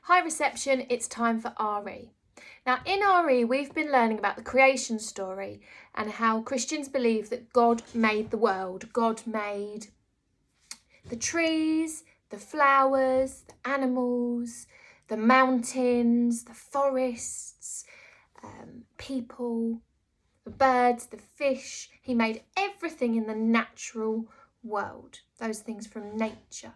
Hi reception, it's time for RE. Now in RE we've been learning about the creation story and how Christians believe that God made the world. God made the trees, the flowers, the animals, the mountains, the forests, people, the birds, the fish. He made everything in the natural world, those things from nature.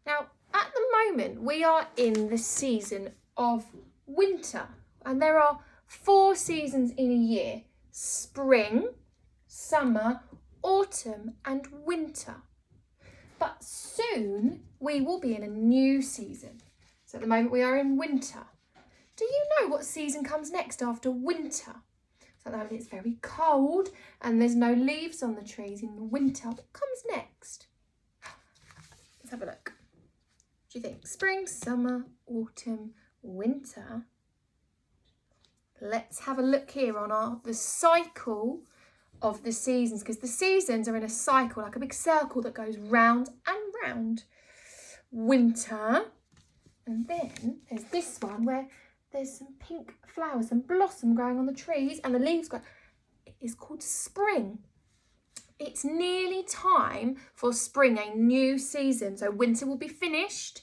Now, at the moment, we are in the season of winter, and there are 4 seasons in a year: spring, summer, autumn, and winter. But soon we will be in a new season. So at the moment, we are in winter. Do you know what season comes next after winter? So at the moment, it's very cold and there's no leaves on the trees in the winter. What comes next? Let's have a look. Do you think spring, summer, autumn, winter? Let's have a look here on the cycle of the seasons, because the seasons are in a cycle, like a big circle that goes round and round. Winter, and then there's this one where there's some pink flowers and blossom growing on the trees and the leaves grow. It is called spring. It's nearly time for spring, a new season. So winter will be finished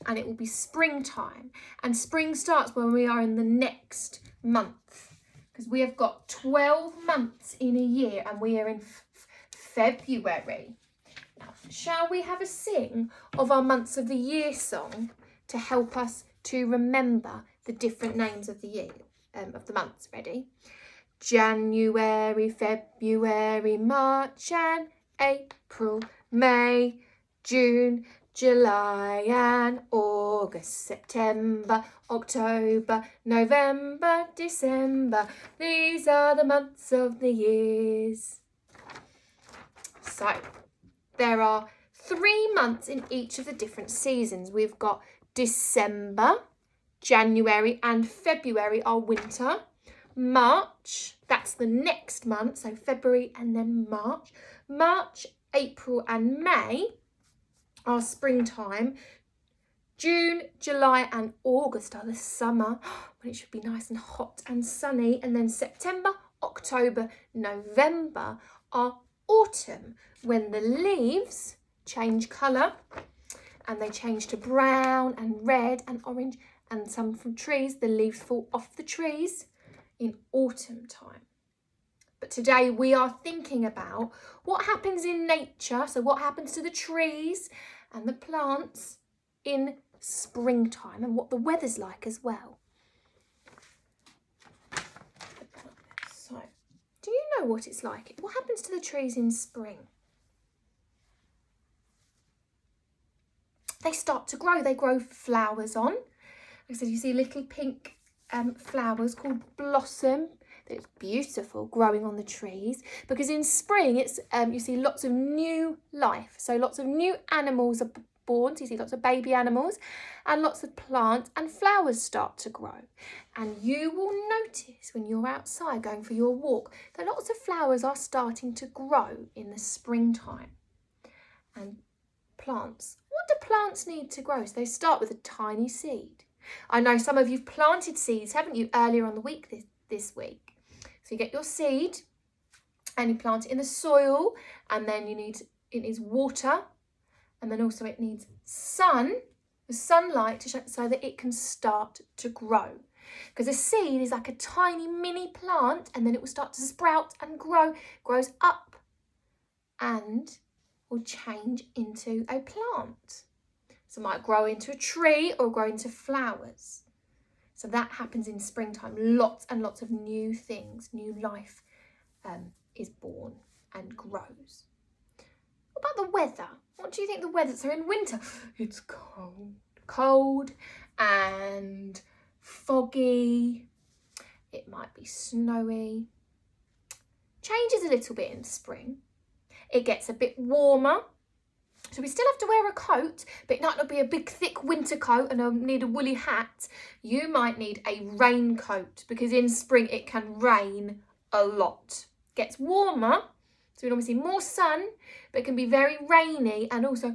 and it will be springtime. And spring starts when we are in the next month, because we have got 12 months in a year and we are in February. Now, shall we have a sing of our months of the year song to help us to remember the different names of the year, of the months? Ready? January, February, March and April, May, June, July and August, September, October, November, December. These are the months of the years. So there are 3 months in each of the different seasons. We've got December, January and February are winter. March, that's the next month, so February and then March. March, April and May are springtime. June, July and August are the summer, when it should be nice and hot and sunny. And then September, October, November are autumn, when the leaves change colour and they change to brown and red and orange, and some from trees, the leaves fall off the trees in autumn time. But today we are thinking about what happens in nature, so what happens to the trees and the plants in springtime and what the weather's like as well. So, do you know what it's like? What happens to the trees in spring? They start to grow. They grow flowers on. Like I said, you see little pink flowers called blossom. It's beautiful growing on the trees, because in spring it's you see lots of new life. So lots of new animals are born. So you see lots of baby animals and lots of plants and flowers start to grow. And you will notice when you're outside going for your walk that lots of flowers are starting to grow in the springtime. And plants, what do plants need to grow? So they start with a tiny seed. I know some of you've planted seeds, haven't you, earlier on the week this week. So you get your seed and you plant it in the soil, and then it needs water, and then also it needs the sunlight so that it can start to grow. Because a seed is like a tiny mini plant, and then it will start to sprout and grows up and will change into a plant. So it might grow into a tree or grow into flowers. So that happens in springtime. Lots and lots of new things, new life is born and grows. What about the weather? What do you think the weather? So in winter, it's cold and foggy. It might be snowy. Changes a little bit in spring. It gets a bit warmer. So we still have to wear a coat, but it might not be a big thick winter coat and need a woolly hat. You might need a raincoat, because in spring it can rain a lot. It gets warmer, so we normally see more sun, but it can be very rainy and also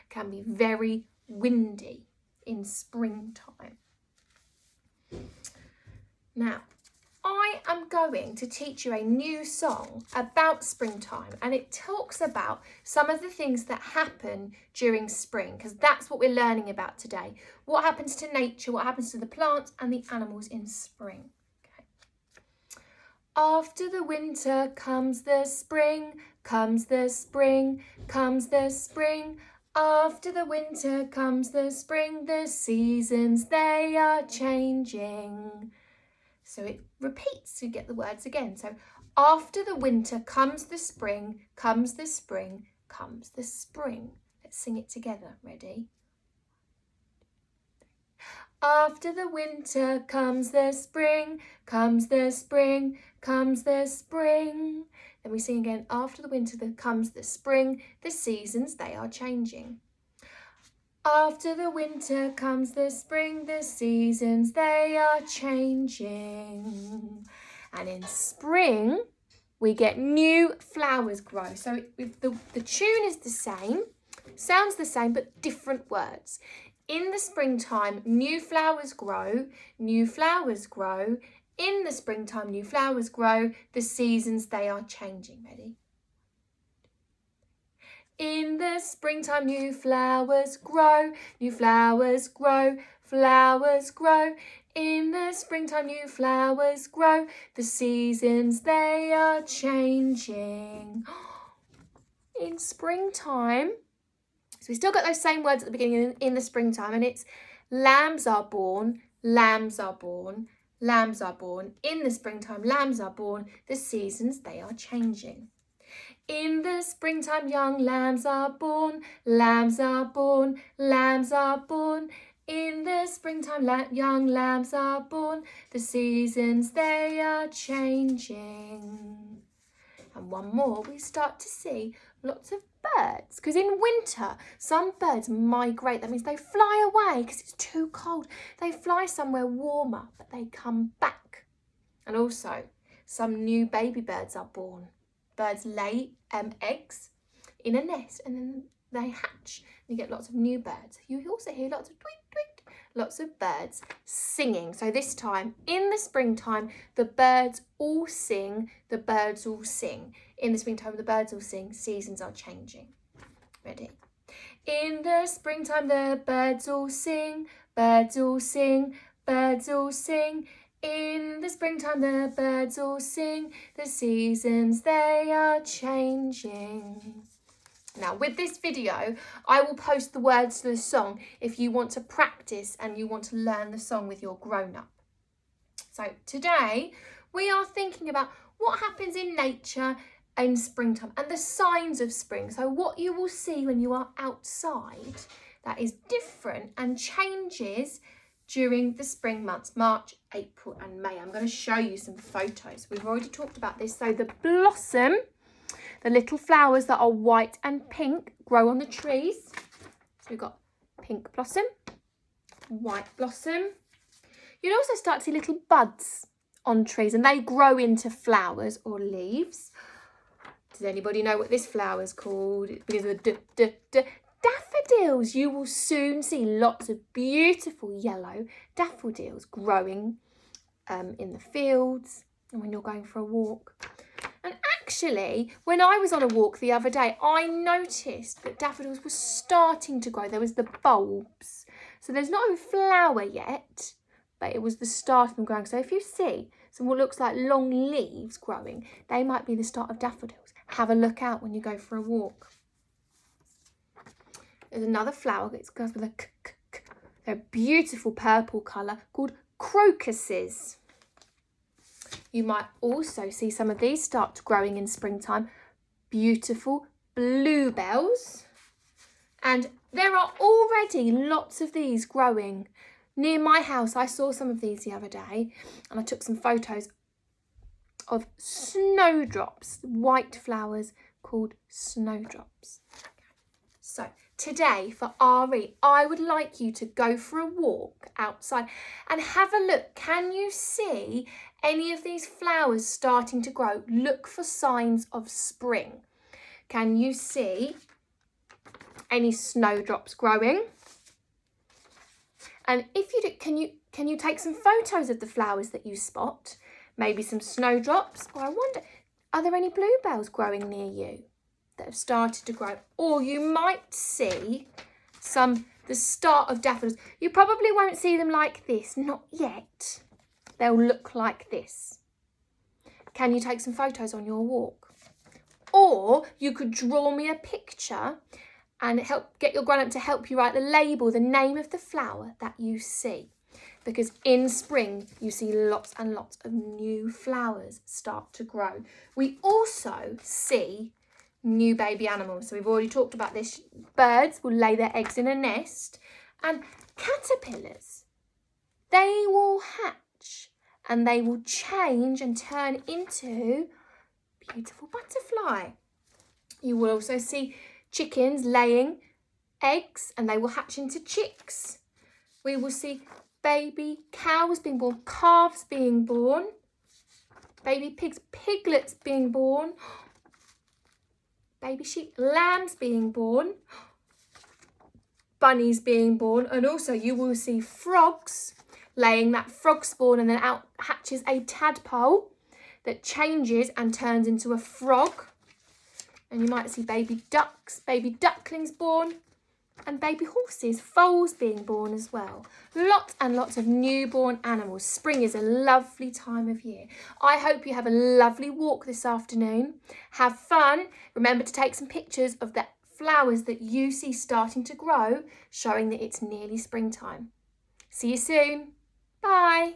can be very windy in springtime. Now, I am going to teach you a new song about springtime, and it talks about some of the things that happen during spring, because that's what we're learning about today. What happens to nature, what happens to the plants and the animals in spring. Okay. After the winter comes the spring, comes the spring, comes the spring. After the winter comes the spring, the seasons, they are changing. So it repeats to get the words again. So after the winter comes the spring, comes the spring, comes the spring. Let's sing it together. Ready? After the winter comes the spring, comes the spring, comes the spring. Then we sing again. After the winter comes the spring, the seasons, they are changing. After the winter comes the spring, the seasons, they are changing. And in spring, we get new flowers grow. So the tune is the same, sounds the same, but different words. In the springtime, new flowers grow, new flowers grow. In the springtime, new flowers grow. The seasons, they are changing. Ready? In the springtime, new flowers grow, new flowers grow, flowers grow. In the springtime, new flowers grow. The seasons, they are changing. In springtime, so we still got those same words at the beginning in the springtime, and it's lambs are born, lambs are born, lambs are born. In the springtime, lambs are born. The seasons, they are changing. In the springtime, young lambs are born, lambs are born, lambs are born. In the springtime, young lambs are born. The seasons, they are changing. And one more, we start to see lots of birds. Because in winter, some birds migrate. That means they fly away because it's too cold. They fly somewhere warmer, but they come back. And also, some new baby birds are born. Birds lay eggs in a nest and then they hatch. You get lots of new birds. You also hear lots of tweet, tweet, lots of birds singing. So this time, in the springtime, the birds all sing, the birds all sing. In the springtime, the birds all sing, seasons are changing. Ready? In the springtime, the birds all sing, birds all sing, birds all sing. In the springtime, the birds all sing, the seasons, they are changing. Now, with this video, I will post the words to the song if you want to practice and you want to learn the song with your grown-up. So today, we are thinking about what happens in nature in springtime and the signs of spring. So what you will see when you are outside that is different and changes during the spring months, March, April and May. I'm going to show you some photos. We've already talked about this. So the blossom, the little flowers that are white and pink grow on the trees. So we've got pink blossom, white blossom. You'll also start to see little buds on trees and they grow into flowers or leaves. Does anybody know what this flower is called? It begins with daffodils. You will soon see lots of beautiful yellow daffodils growing in the fields and when you're going for a walk. And actually, when I was on a walk the other day, I noticed that daffodils were starting to grow. There was the bulbs. So there's not a flower yet, but it was the start of them growing. So if you see some what looks like long leaves growing, they might be the start of daffodils. Have a look out when you go for a walk. There's another flower that goes with a beautiful purple colour called crocuses. You might also see some of these start growing in springtime. Beautiful bluebells. And there are already lots of these growing. Near my house, I saw some of these the other day and I took some photos of snowdrops, white flowers called snowdrops. So today for RE, I would like you to go for a walk outside and have a look. Can you see any of these flowers starting to grow? Look for signs of spring. Can you see any snowdrops growing? And if you do, can you take some photos of the flowers that you spot? Maybe some snowdrops, or I wonder, are there any bluebells growing near you that have started to grow? Or you might see the start of daffodils. You probably won't see them like this, not yet. They'll look like this. Can you take some photos on your walk? Or you could draw me a picture and get your grown-up to help you write the label, the name of the flower that you see. Because in spring, you see lots and lots of new flowers start to grow. We also see new baby animals. So we've already talked about this. Birds will lay their eggs in a nest, and caterpillars, they will hatch and they will change and turn into beautiful butterfly. You will also see chickens laying eggs and they will hatch into chicks. We will see baby cows being born, calves being born, baby pigs, piglets being born, baby sheep, lambs being born, bunnies being born, and also you will see frogs laying that frog spawn, and then out hatches a tadpole that changes and turns into a frog. And you might see baby ducks, baby ducklings born, and baby horses, foals being born as well. Lots and lots of newborn animals. Spring is a lovely time of year. I hope you have a lovely walk this afternoon. Have fun. Remember to take some pictures of the flowers that you see starting to grow, showing that it's nearly springtime. See you soon. Bye.